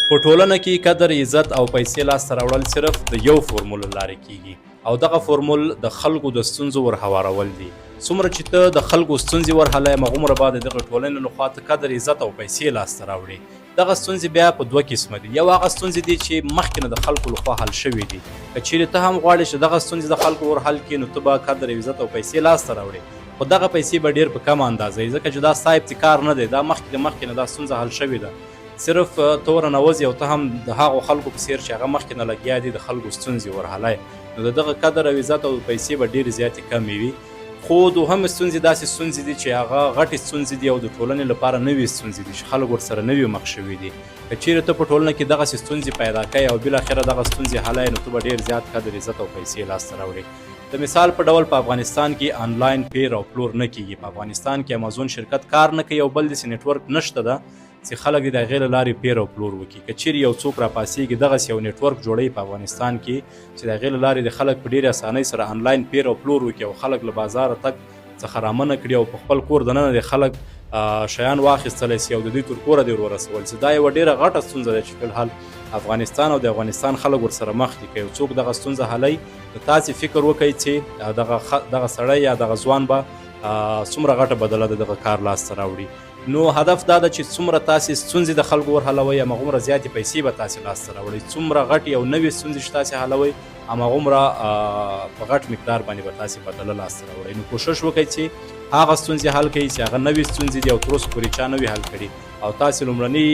په ټولنه کې قدر، عزت او پیسې لاسته راوړل صرف د یو فورمول له لارې کیږي او دغه فورمول د خلکو د ستونزو ورهوارول دي. څومره چې ته د خلکو ستونزې ورحلوې همغومره به د دغه ټولنې لخوا ته قدر، عزت او پیسې لاسته راوړې. دغه ستونزې بیا په دوه قسمه دي. یو هغه ستونزې دي چې مخکې نه د خلکو لخوا حل شوي دي. که چیرې ته هم غواړې چې دغه ستونزې د خلکو ورحل کړې نو ته به قدر، عزت او پیسې لاسته راوړې، خو دغه پیسې به ډېر په کمه اندازه وي ځکه چې دا ستا ابتکار نه دی، دا مخکې نه دا ستونزه حل شوې ده. صرف ته ورننوځې او ته هم د هغو خلکو په څېر چې هغه مخکې نه لګیا دي د خلکو ستونزې ورحلوې، نو د دغه قدر او عزت او پیسې به ډېرې زیاتې کمې وي. خو دوهمې ستونزې داسې ستونزې دي چې هغه غټې ستونزې دي او د ټولنې لپاره نوې ستونزې دي چې خلک ورسره نوي مخ شوي دي. که چیرې ته په ټولنه کې دغسې ستونزې پیدا کوې او بالاخره دغه ستونزې حلوې نو ته به ډېر زیات قدر، عزت او پیسې لاسته راوړې. د مثال په ډول په افغانستان کې آنلاین پیر او پلور نه کیږي. په افغانستان کې امازون شرکت کار نه کوي او بل داسې نیټورک نشته ده چې خلک د هغې له لارې پیر او پلور وکړي. که چیرې یو څوک راپاڅېږي دغسې یو نیټورک جوړوي په افغانستان کې چې د هغې له لارې د خلک په ډېرې اسانۍ سره آنلاین پیر او پلور وکړي او خلک له بازاره تګ څخه رامنه کړي او په خپل کور دننه د خلک شیان واخیستلی سي او د دوی تر کوره دې ورسول سي، دا یوه ډېره غټه ستونزه ده چې فلحال افغانستان او د افغانستان خلک ورسره مخ دي. که یو څوک دغه ستونزه حلوي نو تاسې فکر وکئ چې دغه سړی یا دغه ځوان به څومره غټه بدله د دغه کار لاسته راوړي. نو هدف دا ده چې څومره تاسې ستونزې د خلکو ورحلوئ همغومره زیاتې پیسې به تاسې لاسته راوړئ. څومره غټې او نوې ستونزې چې تاسې حلوئ همغومره په غټ مقدار باندې به تاسې بدله لاسته راوړئ. نو کوشش وکړئ چې هغه ستونزې حل کړئ چې هغه نوې ستونزې دي او تر اوسه پورې چا نه وي حل کړي او تاسې لومړني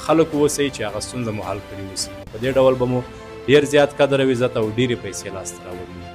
خلک واوسئ چې هغه ستونزه مو حل کړې اوسي. په دې ډول به مو ډېر زیات قدر او عزت او ډېرې پیسې لاسته راوړي.